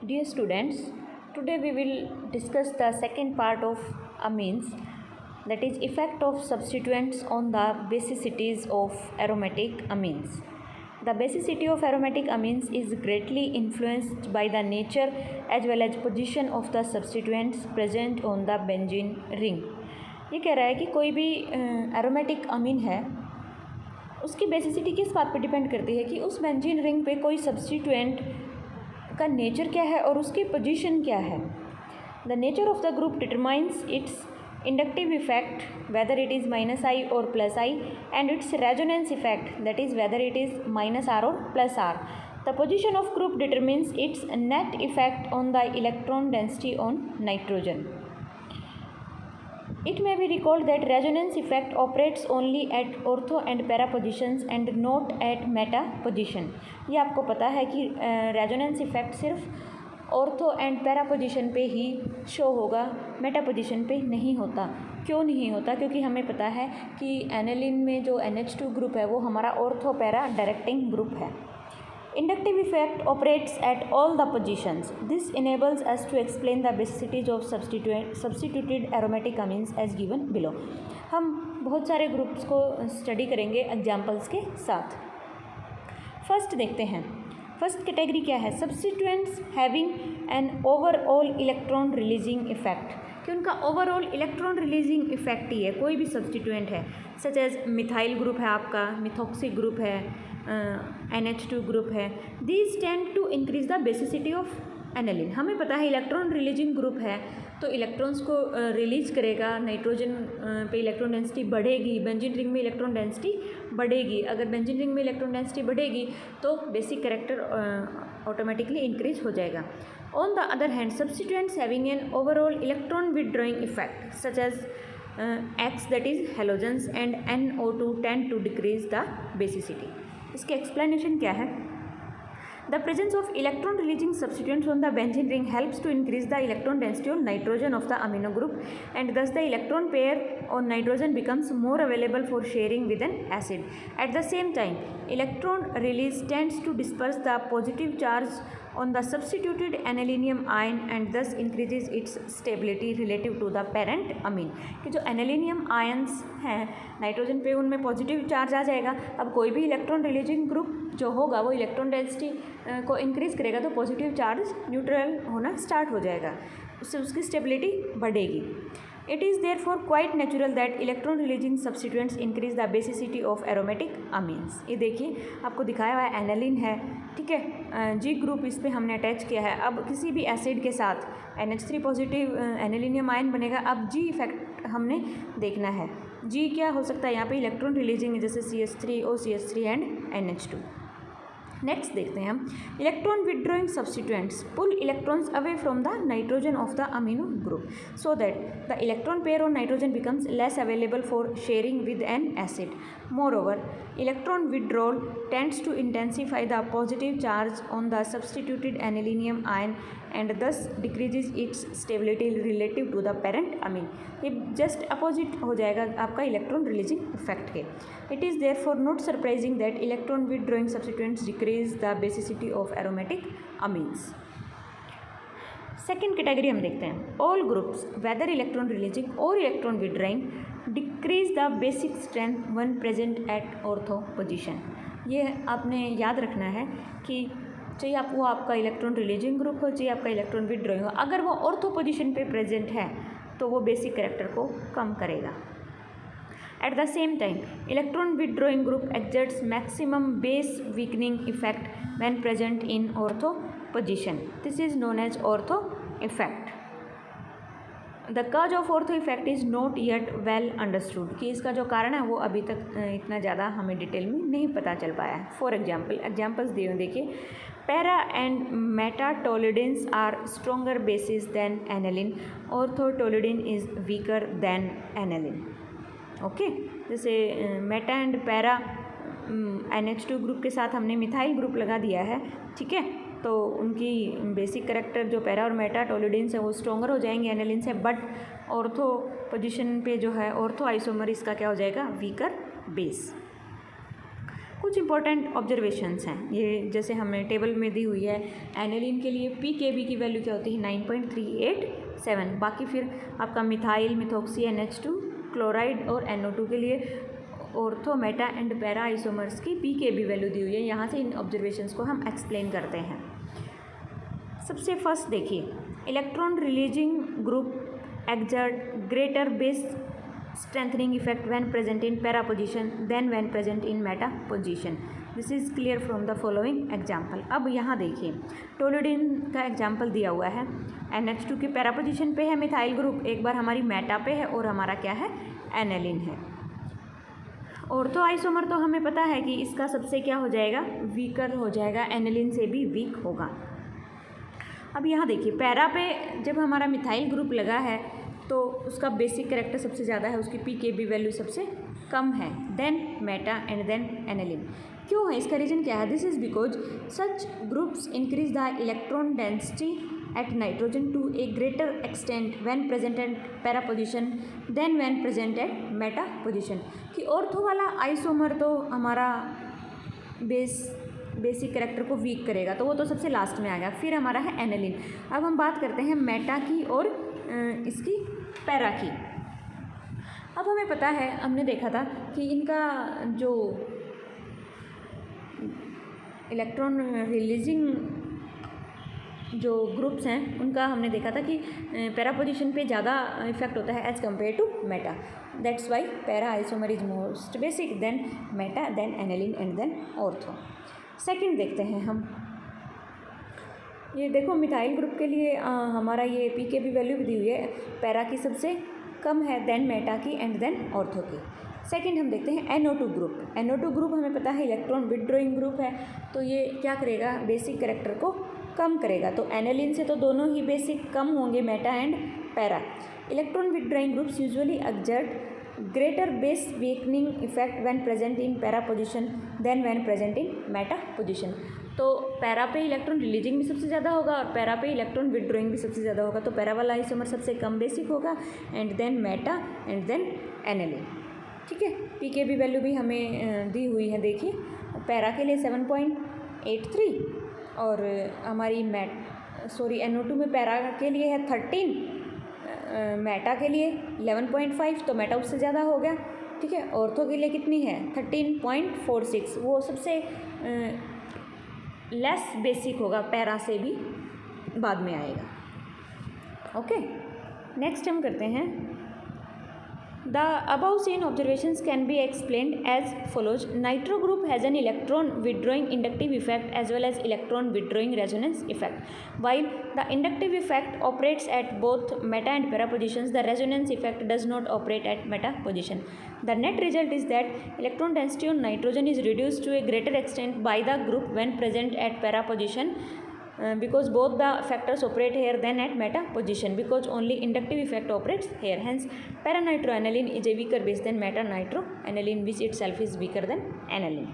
Dear students, today we will discuss the second part of amines, that is effect of substituents on the basicities of aromatic amines. The basicity of aromatic amines is greatly influenced by the nature as well as position of the substituents present on the benzene ring. ये कह रहा है कि कोई भी aromatic अमीन है उसकी basicity किस बात पर डिपेंड करती है कि उस बेंजीन रिंग पे कोई सब्स्टिट्यूएंट का नेचर क्या है और उसकी पोजीशन क्या है. The nature of the group determines its inductive effect whether it is minus I और plus I and its resonance effect that is whether it is minus R और plus R. The position of group determines its net effect on the electron density on nitrogen. It may be recalled that resonance effect operates only at ortho and para positions and not at meta position. ये आपको पता है कि resonance effect सिर्फ ortho and para position पे ही show होगा, Meta position पे नहीं होता. क्यों नहीं होता? क्योंकि हमें पता है कि एनिलीन में जो NH2 ग्रुप है वो हमारा ऑर्थो पैरा डायरेक्टिंग ग्रुप है. Inductive effect operates at all the positions. This enables us to explain the basicities of substituted aromatic amines as given below. हम बहुत सारे ग्रुप्स को स्टडी करेंगे एग्जाम्पल्स के साथ. फर्स्ट देखते हैं. फर्स्ट कैटेगरी क्या है? Substituents having an overall electron releasing effect, कि उनका ओवरऑल इलेक्ट्रॉन रिलीजिंग इफेक्ट ही है. कोई भी सब्स्टिट्यूएंट है सच एज मिथाइल ग्रुप है, आपका मिथॉक्सी ग्रुप है, NH2 ग्रुप है. These tend to increase the basicity of aniline. हमें पता है इलेक्ट्रॉन रिलीजिंग ग्रुप है तो इलेक्ट्रॉन्स को रिलीज करेगा. नाइट्रोजन पे इलेक्ट्रॉन डेंसिटी बढ़ेगी, बेंजीन रिंग में इलेक्ट्रॉन डेंसिटी बढ़ेगी. अगर बेंजीन रिंग में इलेक्ट्रॉन डेंसिटी बढ़ेगी तो बेसिक कैरेक्टर ऑटोमेटिकली इंक्रीज हो जाएगा. On the other hand substituents having an overall electron withdrawing effect such as X that is halogens and NO2 tend to decrease the basicity. इसके explanation क्या है? The presence of electron releasing substituents on the benzene ring helps to increase the electron density on nitrogen of the amino group and thus the electron pair on nitrogen becomes more available for sharing with an acid. At the same time, electron release tends to disperse the positive charge on the substituted anilinium ion and thus increases its stability relative to the parent amine. कि जो anilinium ions हैं nitrogen पे उनमें positive charge आ जाएगा. अब कोई भी electron releasing group जो होगा वो इलेक्ट्रॉन डेंसिटी को इंक्रीज़ करेगा तो पॉजिटिव चार्ज न्यूट्रल होना स्टार्ट हो जाएगा, उससे उसकी स्टेबिलिटी बढ़ेगी. It is therefore quite natural that electron releasing substituents increase the basicity of aromatic amines. ये देखिए आपको दिखाया हुआ है एनिलीन है, ठीक है, G ग्रुप इस पर हमने अटैच किया है. अब किसी भी एसिड के साथ NH3 पॉजिटिव एनिलीनियम आयन बनेगा. अब G इफेक्ट हमने देखना है. G क्या हो सकता है यहाँ पे? इलेक्ट्रॉन रिलीजिंग जैसे CH3, OCH3 and NH2. Next देखते हैं हम. Electron withdrawing substituents pull electrons away from the nitrogen of the amino group so that the electron pair on nitrogen becomes less available for sharing with an acid. Moreover electron withdrawal tends to intensify the positive charge on the substituted anilinium ion and thus decreases its stability relative to the parent amine. ये just opposite हो जाएगा आपका electron releasing effect के. It is therefore not surprising that electron withdrawing substituents decrease the basicity of aromatic amines. Second category हम देखते हैं. All groups whether electron releasing और electron withdrawing decrease the basic strength when present at ortho position. ये आपने याद रखना है कि चाहिए आप वो आपका इलेक्ट्रॉन रिलीजिंग ग्रुप हो, चाहिए आपका इलेक्ट्रॉन विथड्रॉइंग हो, अगर वो ऑर्थो पोजिशन पे प्रेजेंट है तो वो बेसिक कैरेक्टर को कम करेगा. At the same time, electron withdrawing group exerts maximum base weakening effect when present in ortho position. This is known as ortho effect. The cause of ortho effect is not yet well understood. कि इसका जो कारण है वो अभी तक इतना ज़्यादा हमें डिटेल में नहीं पता चल पाया है. फॉर एग्जाम्पल्स दिए देखिए. Para and metatolidins are stronger bases than aniline. Orthotolidin is weaker than aniline. Okay जैसे meta and para NH2 group के साथ हमने मिथाइल ग्रुप लगा दिया है, ठीक है, तो उनकी बेसिक कैरेक्टर जो पैरा और मेटा टोलिडिन है वो स्ट्रॉन्गर हो जाएंगे एनिलिन से. बट ऑर्थो पोजीशन पे जो है ऑर्थो आइसोमर इसका क्या हो जाएगा? Weaker base. कुछ इंपॉर्टेंट ऑब्जर्वेशंस हैं ये, जैसे हमें टेबल में दी हुई है। एनिलीन के लिए pKb की वैल्यू क्या होती है 9.387। बाकी फिर आपका मिथाइल, मिथॉक्सी, NH2, क्लोराइड और NO2 के लिए ortho, Meta and para isomers की pKb वैल्यू दी हुई है। यहाँ से इन ऑब्जर्वेशंस को हम एक्सप्लेन करते हैं। सबसे फर्स्ट देखिए, electron releasing group exert greater base strengthening effect when present in para position than when present in meta position. This is clear from the following example. अब यहाँ देखिए टोलुडिन का एग्जाम्पल दिया हुआ है। NH2 की पैरा पोजिशन पे है मिथाइल ग्रुप, एक बार हमारी मेटा पे है और हमारा क्या है एनेलिन है। ऑर्थो आइसोमर तो हमें पता है कि इसका सबसे क्या हो जाएगा वीकर हो जाएगा, एनेलिन से भी वीक होगा। अब यहाँ देखिए पैरा पे जब हमारा मिथाइल ग्रुप लगा है तो उसका बेसिक कैरेक्टर सबसे ज़्यादा है, उसकी pKb वैल्यू सबसे कम है then meta and then aniline. क्यों है, इसका रीज़न क्या है? This is because such groups increase the electron density at nitrogen to a greater extent when present at para position than when present at meta position. कि ortho वाला isomer तो हमारा basic character को week करेगा, तो वो तो सबसे लास्ट में आ गया। फिर हमारा है एनेलिन। अब हम बात करते हैं मेटा की और इसकी पैरा की। अब हमें पता है, हमने देखा था कि इनका जो इलेक्ट्रॉन रिलीजिंग जो ग्रुप्स हैं उनका हमने देखा था कि पैरा पोजिशन पे ज़्यादा इफेक्ट होता है as compared to meta. That's why para isomer is most basic than meta than aniline and then ortho. Second देखते हैं हम, ये देखो मिथाइल ग्रुप के लिए हमारा ये pKb वैल्यू भी दी हुई है, पैरा की सबसे कम है देन मेटा की एंड देन ऑर्थो की। सेकंड हम देखते हैं NO2 ग्रुप। NO2 ग्रुप हमें पता है इलेक्ट्रॉन विथड्रॉइंग ग्रुप है, तो ये क्या करेगा बेसिक कैरेक्टर को कम करेगा। तो एनेलिन से तो दोनों ही बेसिक कम होंगे, meta and para. Electron withdrawing groups usually exert greater base weakening effect when present in para position than when present in meta position. तो पैरा पे इलेक्ट्रॉन रिलीजिंग भी सबसे ज़्यादा होगा और पैरा पे इलेक्ट्रॉन विथड्रॉइंग भी सबसे ज़्यादा होगा। तो पैरा वाला आइसोमर सबसे कम बेसिक होगा and then meta and then aniline. ठीक है, pKb वैल्यू भी हमें दी हुई है। देखिए पैरा के लिए 7.83 और हमारी NO2 में पैरा के लिए है 13, मेटा के लिए 11.5, तो मेटा उससे ज़्यादा हो गया। ठीक है, ऑर्थो के लिए कितनी है 13.46, वो सबसे लेस बेसिक होगा, पैरा से भी बाद में आएगा। ओके, नेक्स्ट हम करते हैं the above seen observations can be explained as follows. Nitro group has an electron withdrawing inductive effect as well as electron withdrawing resonance effect. While the inductive effect operates at both meta and para positions, the resonance effect does not operate at meta position. The net result is that electron density on nitrogen is reduced to a greater extent by the group when present at para position because both the factors operate here than at meta position, because only inductive effect operates here. Hence, para nitroaniline is a weaker base than meta nitroaniline, which itself is weaker than aniline.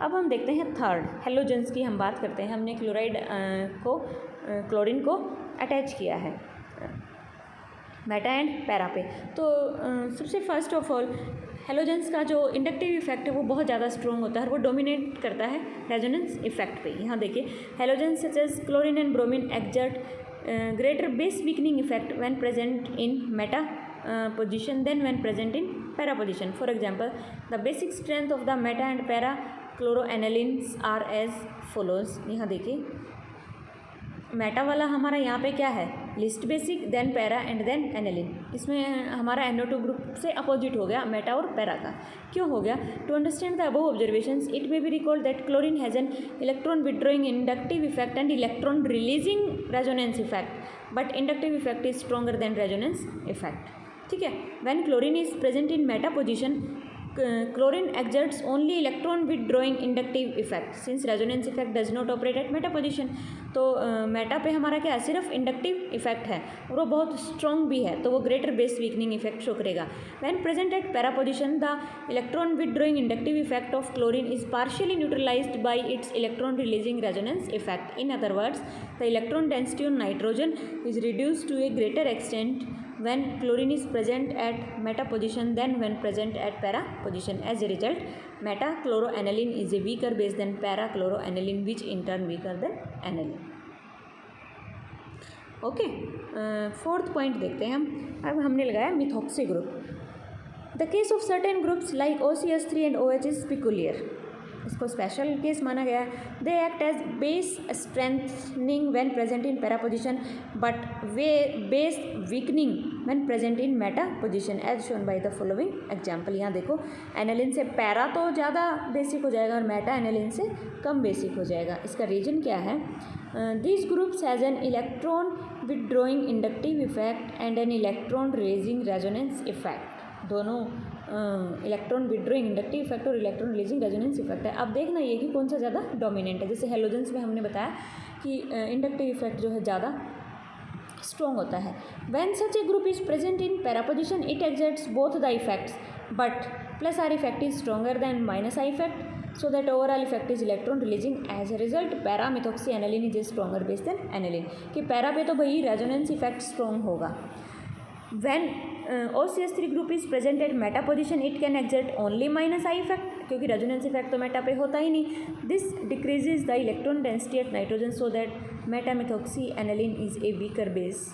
अब हम देखते हैं third, halogens की हम बात करते हैं। हमने क्लोरीन को अटैच किया है मेटा एंड पैरा पे। तो सबसे फर्स्ट ऑफ ऑल हेलोजेंस का जो इंडक्टिव इफेक्ट है वो बहुत ज़्यादा स्ट्रॉन्ग होता है और वो डोमिनेट करता है रेजोनेंस इफेक्ट पे। यहाँ देखिए halogens such as chlorine and bromine exert greater base weakening effect when present in meta position than when present in para position. For example, the basic strength of the meta and para chloroanilines are as follows. यहाँ देखिए Meta वाला हमारा यहाँ पे क्या है least basic then para and then aniline. इसमें हमारा NO2 ग्रुप से अपोजिट हो गया मेटा और पैरा का। क्यों हो गया? To understand the above observations it may be recalled that chlorine has an electron withdrawing inductive effect and electron releasing resonance effect, but inductive effect is stronger than resonance effect. ठीक है, when chlorine is present in meta position chlorine exerts only electron withdrawing inductive effect since resonance effect does not operate at meta position. तो Meta पे हमारा क्या है सिर्फ inductive effect है और वो बहुत स्ट्रॉन्ग भी है, तो वो greater base weakening effect show करेगा। When present at para position the electron withdrawing inductive effect of chlorine is partially neutralised by its electron releasing resonance effect. In other words, the electron density on nitrogen is reduced to a greater extent when chlorine is present at meta position than when present at para position. As a result, meta chloroaniline is a weaker base than para chloroaniline, which in turn weaker than aniline. Okay, fourth point देखते हैं हम. अब हमने लगाया methoxy group. The case of certain groups like OCH3 and OH is peculiar. इसको special case माना गया है. They act as base strengthening when present in para position but way base weakening when present in meta position as shown by the following example. यहाँ देखो, aniline से para तो ज़्यादा basic हो जाएगा और मेटा एनालिन से कम बेसिक हो जाएगा. इसका रीजन क्या है? These groups has an electron withdrawing inductive effect and an electron releasing resonance effect. दोनों इलेक्ट्रॉन विड्रॉइंग इंडक्टिव इफेक्ट और इलेक्ट्रॉन रिलीजिंग रेजोनेंस इफेक्ट है. अब देखना ये कि कौन सा ज़्यादा डोमिनेंट है. जैसे हेलोजेंस में हमने बताया कि इंडक्टिव इफेक्ट जो है ज़्यादा स्ट्रॉन्ग होता है. When such A group is present in para position it exerts both the effects but plus are effect is stronger then minus I effect, so that overall effect is electron releasing. As a result, para methoxyaniline is a stronger base than aniline. कि para पे तो भाई resonance effect strong होगा. When OCH3 group is present at meta position, it can exert only minus I effect, क्योंकि resonance effect तो Meta पे होता ही नहीं. This decreases the electron density at nitrogen so that metamethoxyaniline is a weaker base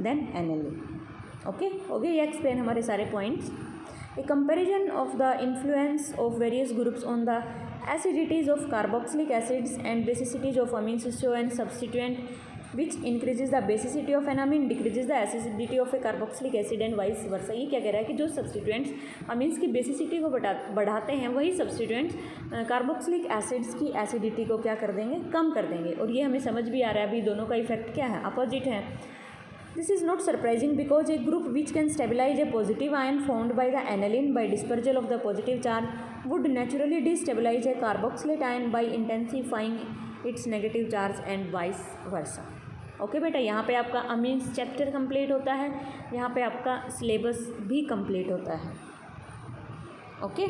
than aniline. Okay, हो गए ये explain हमारे सारे points. A comparison of the influence of various groups on the acidities of carboxylic acids and basicities of amines show an substituent which increases the basicity of an amine decreases the acidity of a carboxylic acid and vice versa. ये क्या कह रहा है कि जो substituents amines की basicity को बढ़ाते हैं वही सब्सटीट्यूएंट्स कार्बोक्सिलिक एसिड्स की एसिडिटी को क्या कर देंगे? कम कर देंगे. और ये हमें समझ भी आ रहा है अभी दोनों का इफेक्ट क्या है, अपोजिट है. This is not surprising because a group which can stabilize a positive ion formed by the aniline by dispersal of the positive charge would naturally destabilize a carboxylate ion by intensifying its negative charge and vice versa. Okay बेटा, यहाँ पे आपका amines chapter complete होता है, यहाँ पे आपका syllabus भी कंप्लीट होता है. ओके.